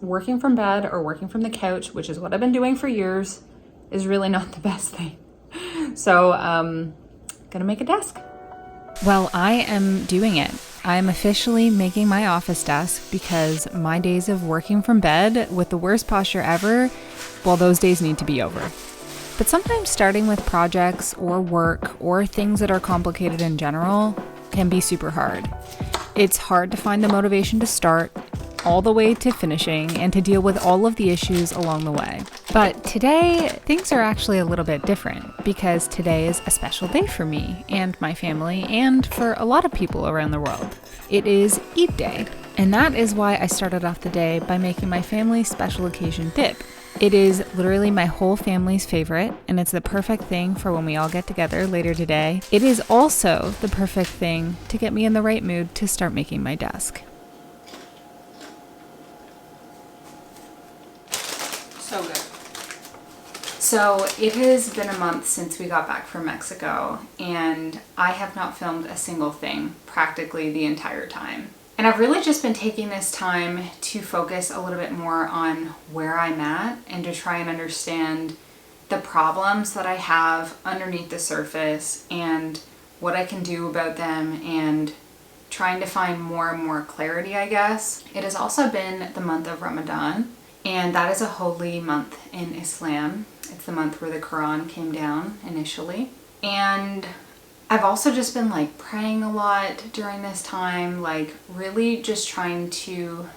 working from bed or working from the couch, which is what I've been doing for years, is really not the best thing. So gonna make a desk. Well, I am doing it. I am officially making my office desk because my days of working from bed with the worst posture ever, well, those days need to be over. But sometimes starting with projects or work or things that are complicated in general can be super hard. It's hard to find the motivation to start all the way to finishing and to deal with all of the issues along the way. But today, things are actually a little bit different because today is a special day for me and my family and for a lot of people around the world. It is Eid Day, and that is why I started off the day by making my family's special occasion dip. It is literally my whole family's favorite, and it's the perfect thing for when we all get together later today. It is also the perfect thing to get me in the right mood to start making my desk. So good. So it has been a month since we got back from Mexico, and I have not filmed a single thing practically the entire time. And I've really just been taking this time to focus a little bit more on where I'm at and to try and understand the problems that I have underneath the surface and what I can do about them and trying to find more and more clarity, I guess. It has also been the month of Ramadan, and that is a holy month in Islam. It's the month where the Quran came down initially. And I've also just been like praying a lot during this time, like really just trying to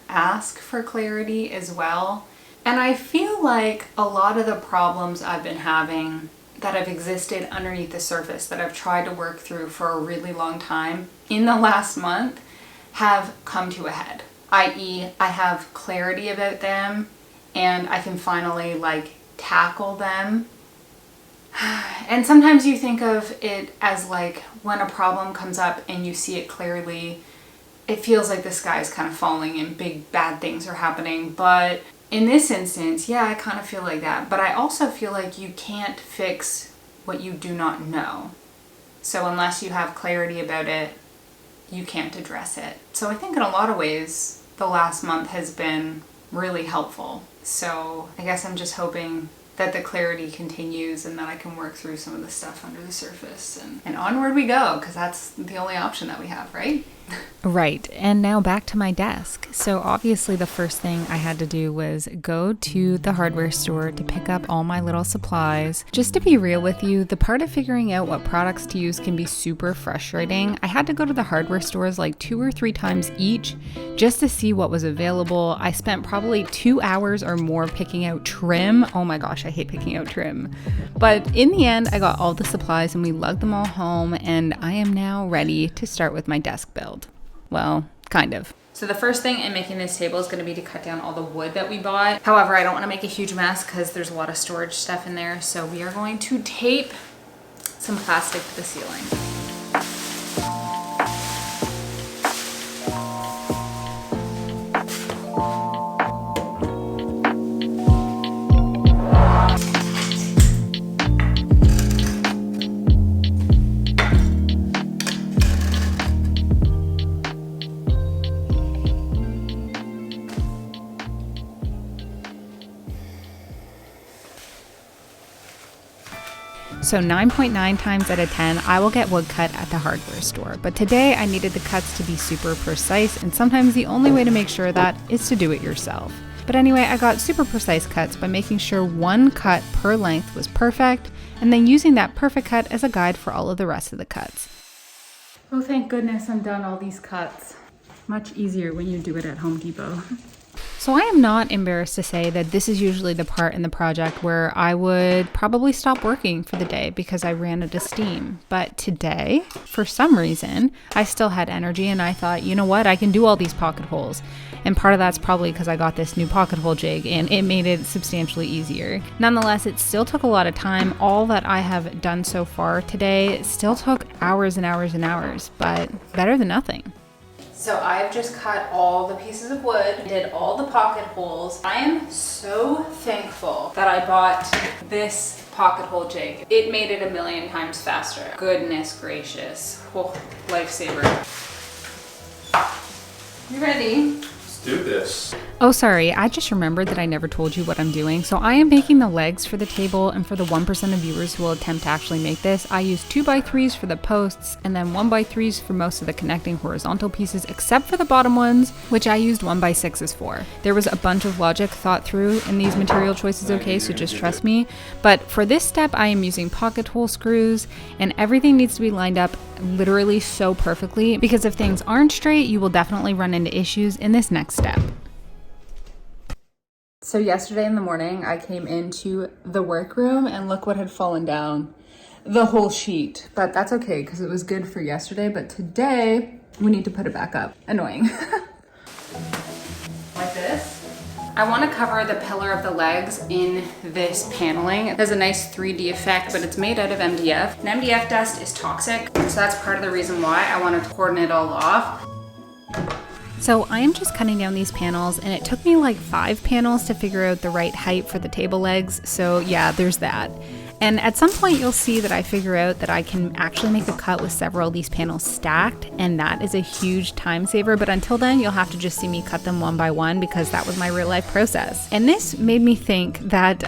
ask for clarity as well. And I feel like a lot of the problems I've been having that have existed underneath the surface that I've tried to work through for a really long time in the last month have come to a head. i.e., I have clarity about them and I can finally like tackle them. And sometimes you think of it as like when a problem comes up and you see it clearly, it feels like the sky is kind of falling and big bad things are happening. But in this instance, yeah, I kind of feel like that. But I also feel like you can't fix what you do not know. So unless you have clarity about it, you can't address it. So I think in a lot of ways, the last month has been really helpful. So I guess I'm just hoping that the clarity continues and that I can work through some of the stuff under the surface and onward we go, because that's the only option that we have, right? Right. And now back to my desk. So obviously the first thing I had to do was go to the hardware store to pick up all my little supplies. Just to be real with you, the part of figuring out what products to use can be super frustrating. I had to go to the hardware stores like 2 or 3 times each just to see what was available. I spent probably 2 hours or more picking out trim. Oh my gosh, I hate picking out trim. But in the end, I got all the supplies and we lugged them all home, and I am now ready to start with my desk build. Well, kind of. So the first thing in making this table is going to be to cut down all the wood that we bought. However, I don't want to make a huge mess because there's a lot of storage stuff in there. So we are going to tape some plastic to the ceiling. So 9.9 times out of 10, I will get wood cut at the hardware store. But today I needed the cuts to be super precise, and sometimes the only way to make sure of that is to do it yourself. But anyway, I got super precise cuts by making sure one cut per length was perfect, and then using that perfect cut as a guide for all of the rest of the cuts. Oh, thank goodness I'm done all these cuts. Much easier when you do it at Home Depot. So I am not embarrassed to say that this is usually the part in the project where I would probably stop working for the day because I ran out of steam. But today, for some reason, I still had energy and I thought, you know what, I can do all these pocket holes. And part of that's probably because I got this new pocket hole jig and it made it substantially easier. Nonetheless, it still took a lot of time. All that I have done so far today still took hours and hours and hours, but better than nothing. So I've just cut all the pieces of wood, did all the pocket holes. I am so thankful that I bought this pocket hole jig. It made it a million times faster. Goodness gracious. Oh, lifesaver. You ready? Just do this. Oh, sorry, I just remembered that I never told you what I'm doing. So I am making the legs for the table, and for the 1% of viewers who will attempt to actually make this, I use 2x3s for the posts, and then 1x3s for most of the connecting horizontal pieces, except for the bottom ones, which I used 1x6s for. There was a bunch of logic thought through in these material choices, okay, so just trust me. But for this step, I am using pocket hole screws, and everything needs to be lined up literally so perfectly, because if things aren't straight, you will definitely run into issues in this next step. So yesterday in the morning, I came into the workroom and look what had fallen down. The whole sheet. But that's okay because it was good for yesterday, but today we need to put it back up. Annoying. Like this. I want to cover the pillar of the legs in this paneling. It has a nice 3D effect, but it's made out of MDF. And MDF dust is toxic, so that's part of the reason why I wanted to cordon it all off. So I am just cutting down these panels, and it took me like 5 panels to figure out the right height for the table legs, so yeah, there's that. And at some point you'll see that I figure out that I can actually make a cut with several of these panels stacked, and that is a huge time saver, but until then you'll have to just see me cut them one by one because that was my real life process. And this made me think that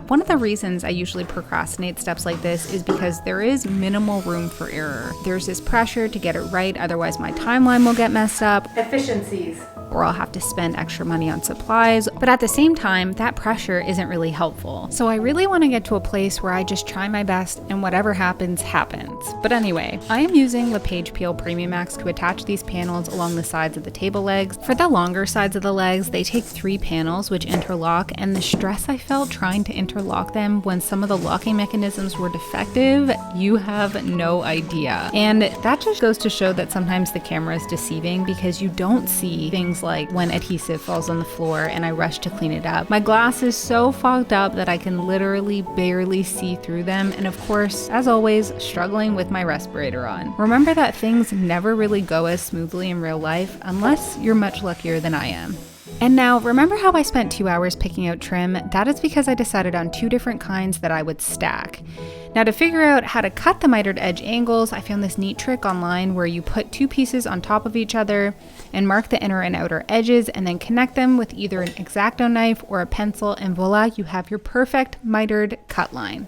one of the reasons I usually procrastinate steps like this is because there is minimal room for error. There's this pressure to get it right, otherwise my timeline will get messed up. Efficiencies. Or I'll have to spend extra money on supplies, but at the same time, that pressure isn't really helpful. So I really want to get to a place where I just try my best and whatever happens, happens. But anyway, I am using LePage PL Premium Max to attach these panels along the sides of the table legs. For the longer sides of the legs, they take 3 panels which interlock, and the stress I felt trying to interlock them when some of the locking mechanisms were defective, you have no idea. And that just goes to show that sometimes the camera is deceiving because you don't see things like when adhesive falls on the floor and I rush to clean it up. My glass is so fogged up that I can literally barely see through them, and of course, as always, struggling with my respirator on. Remember that things never really go as smoothly in real life unless you're much luckier than I am. And now, remember how I spent 2 hours picking out trim? That is because I decided on 2 different kinds that I would stack. Now, to figure out how to cut the mitered edge angles, I found this neat trick online where you put 2 pieces on top of each other and mark the inner and outer edges and then connect them with either an X-Acto knife or a pencil, and voila, you have your perfect mitered cut line.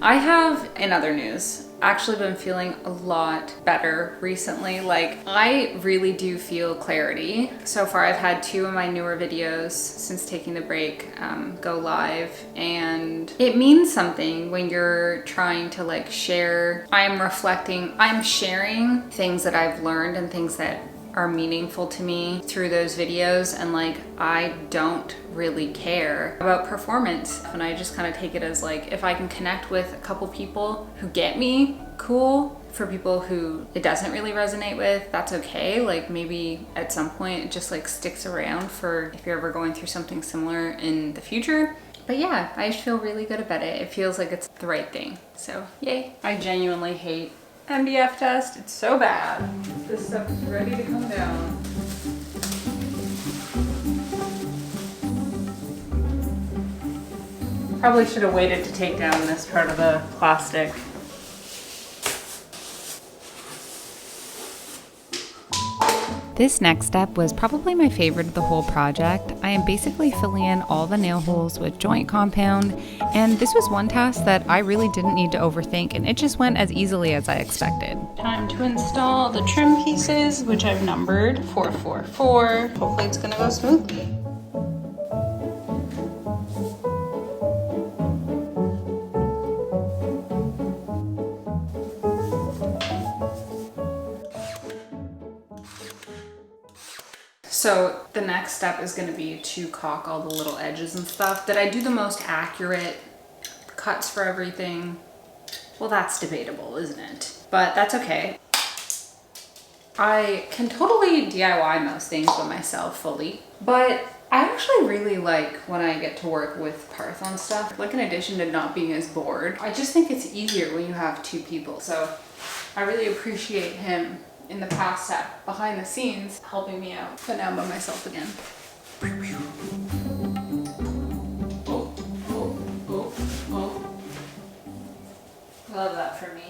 I have, in other news, actually been feeling a lot better recently. Like, I really do feel clarity. So far I've had 2 of my newer videos since taking the break go live, and it means something when you're trying to like share. I'm sharing things that I've learned and things that are meaningful to me through those videos, and like I don't really care about performance, and I just kind of take it as like, if I can connect with a couple people who get me, cool. For people who it doesn't really resonate with, that's okay. Like maybe at some point it just like sticks around for if you're ever going through something similar in the future. But yeah, I just feel really good about it. It feels like it's the right thing, so yay. I genuinely hate MDF dust. It's so bad. This stuff is ready to come down. Probably should have waited to take down this part of the plastic. This next step was probably my favorite of the whole project. I am basically filling in all the nail holes with joint compound, and this was one task that I really didn't need to overthink, and it just went as easily as I expected. Time to install the trim pieces, which I've numbered 444. Hopefully it's gonna go smoothly. So the next step is going to be to caulk all the little edges and stuff. Did I do the most accurate cuts for everything? Well, that's debatable, isn't it? But that's okay. I can totally DIY most things by myself fully, but I actually really like when I get to work with Parth on stuff. Like, in addition to not being as bored, I just think it's easier when you have 2 people. So I really appreciate him in the past step behind the scenes helping me out, but now I'm by myself again. Oh. Love that for me.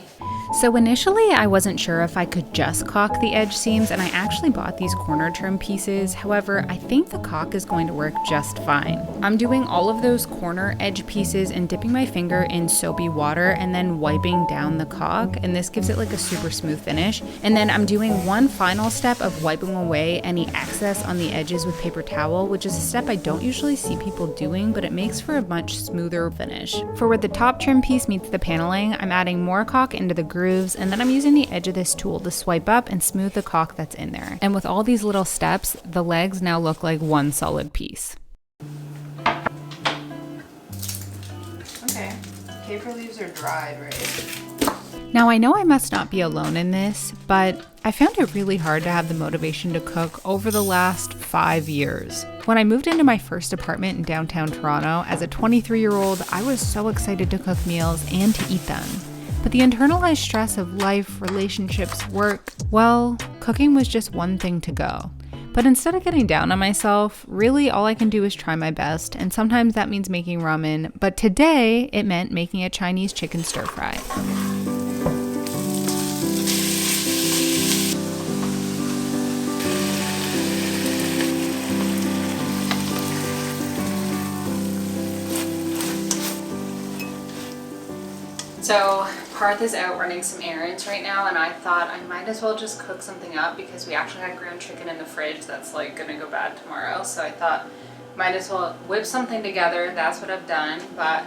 So initially I wasn't sure if I could just caulk the edge seams, and I actually bought these corner trim pieces. However, I think the caulk is going to work just fine. I'm doing all of those corner edge pieces and dipping my finger in soapy water and then wiping down the caulk, and this gives it like a super smooth finish. And then I'm doing one final step of wiping away any excess on the edges with paper towel, which is a step I don't usually see people doing, but it makes for a much smoother finish. For where the top trim piece meets the paneling, I'm adding more caulk into the grooves, and then I'm using the edge of this tool to swipe up and smooth the caulk that's in there. And with all these little steps, the legs now look like one solid piece. Okay, paper leaves are dried, right? Now I know I must not be alone in this, but I found it really hard to have the motivation to cook over the last 5 years. When I moved into my first apartment in downtown Toronto, as a 23-year-old, I was so excited to cook meals and to eat them. But the internalized stress of life, relationships, work, well, cooking was just one thing to go. But instead of getting down on myself, really all I can do is try my best, and sometimes that means making ramen, but today it meant making a Chinese chicken stir fry. So Parth is out running some errands right now, and I thought I might as well just cook something up because we actually had ground chicken in the fridge that's like gonna go bad tomorrow. So I thought might as well whip something together. That's what I've done, but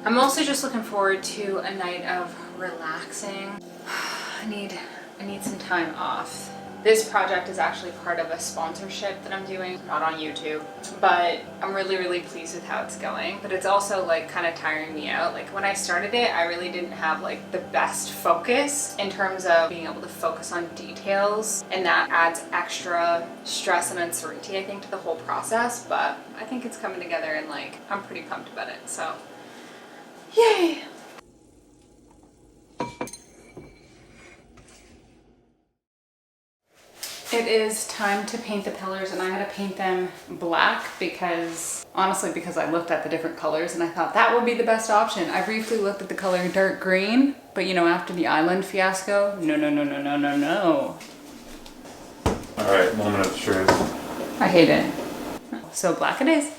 I'm also just looking forward to a night of relaxing. I need some time off. This project is actually part of a sponsorship that I'm doing, not on YouTube, but I'm really pleased with how it's going. But it's also like kind of tiring me out. Like when I started it, I really didn't have like the best focus in terms of being able to focus on details, and that adds extra stress and uncertainty, I think, to the whole process. But I think it's coming together, and like I'm pretty pumped about it, so yay! It is time to paint the pillars, and I had to paint them black because, honestly, because I looked at the different colors and I thought that would be the best option. I briefly looked at the color dark green, but you know, after the island fiasco, no. All right, moment of truth. I hate it. So black it is.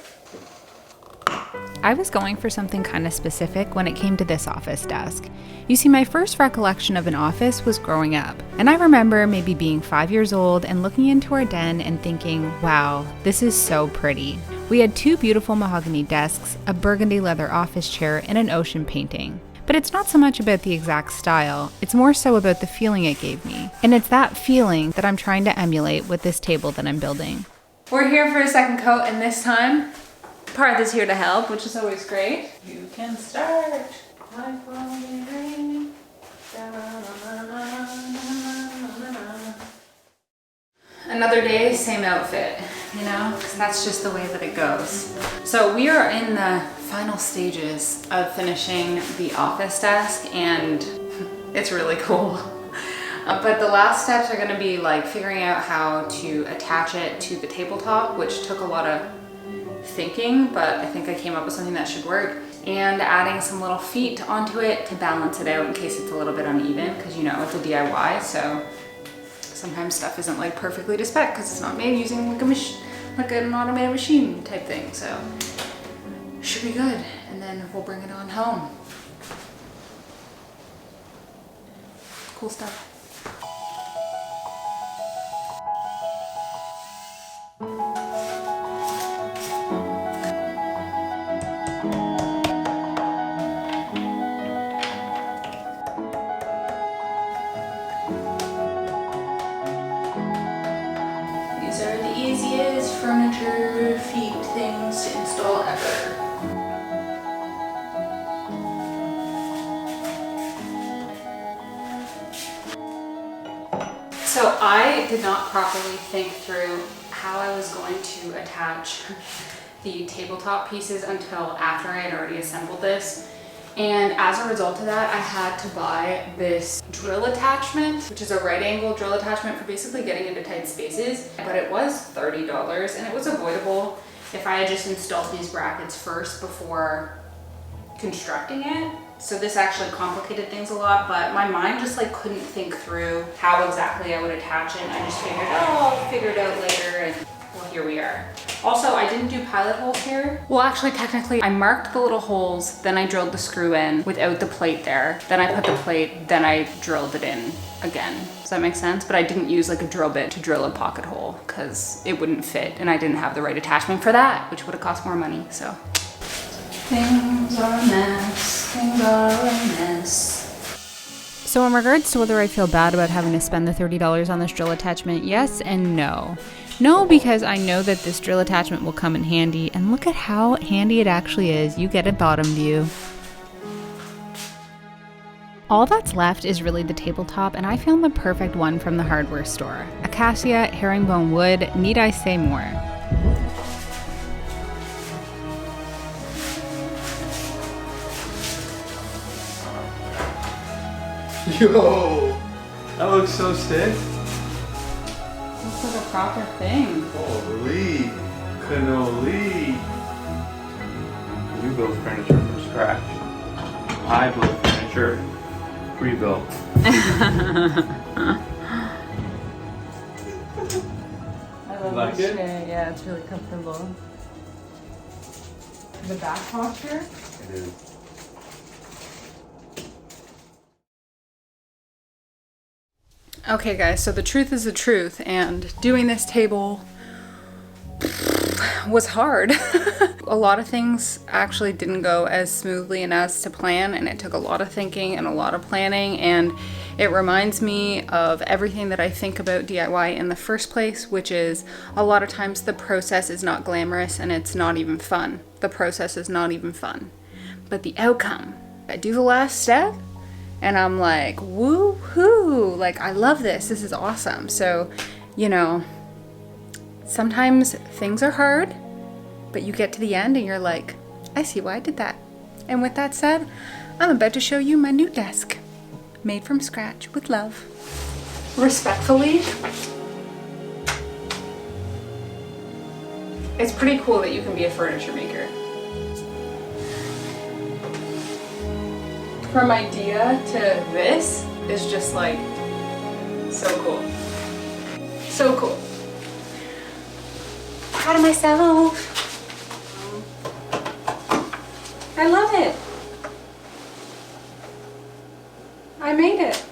I was going for something kind of specific when it came to this office desk. You see, my first recollection of an office was growing up, and I remember maybe being 5 years old and looking into our den and thinking, wow, this is so pretty. We had 2 beautiful mahogany desks, a burgundy leather office chair, and an ocean painting. But it's not so much about the exact style, it's more so about the feeling it gave me. And it's that feeling that I'm trying to emulate with this table that I'm building. We're here for a second coat, and this time, Parth is here to help, which is always great. You can start. Life will be raining. Another day, same outfit, you know, because that's just the way that it goes. So we are in the final stages of finishing the office desk, and it's really cool. But the last steps are going to be like figuring out how to attach it to the tabletop, which took a lot of thinking, but I think I came up with something that should work, and adding some little feet onto it to balance it out in case it's a little bit uneven, because you know it's a DIY, so sometimes stuff isn't like perfectly to spec because it's not made using like an automated machine type thing. So should be good, and then we'll bring it on home. Cool stuff. These are the easiest furniture feet things to install ever. So I did not properly think through how I was going to attach the tabletop pieces until after I had already assembled this. And as a result of that, I had to buy this drill attachment, which is a right angle drill attachment for basically getting into tight spaces. But it was $30, and it was avoidable if I had just installed these brackets first before constructing it. So this actually complicated things a lot, but my mind just like couldn't think through how exactly I would attach it. I just figured, oh, I'll figure it out later, and well, here we are. Also, I didn't do pilot holes here. Well, actually, technically, I marked the little holes, then I drilled the screw in without the plate there. Then I put the plate, then I drilled it in again. Does that make sense? But I didn't use like a drill bit to drill a pocket hole because it wouldn't fit, and I didn't have the right attachment for that, which would have cost more money, so. Things are a mess, things are a mess. So in regards to whether I feel bad about having to spend the $30 on this drill attachment, yes and no. No, because I know that this drill attachment will come in handy, and look at how handy it actually is. You get a bottom view. All that's left is really the tabletop, and I found the perfect one from the hardware store. Acacia, herringbone wood, need I say more? Yo! That looks so sick. Looks like a proper thing. Holy cannoli. You build furniture from scratch. I build furniture pre-built. I love Like this it? chair. Yeah, it's really comfortable. The back posture? It is. Okay guys, so the truth is the truth, and doing this table was hard. A lot of things actually didn't go as smoothly and as to plan, and it took a lot of thinking and a lot of planning, and it reminds me of everything that I think about DIY in the first place, which is a lot of times the process is not glamorous and it's not even fun. The process is not even fun, but the outcome. I do the last step and I'm like, woo-hoo, like I love this, this is awesome. So, you know, sometimes things are hard, but you get to the end and you're like, I see why I did that. And with that said, I'm about to show you my new desk, made from scratch with love. Respectfully, it's pretty cool that you can be a furniture maker. From idea to this is just like so cool. So cool. Proud of myself. I love it. I made it.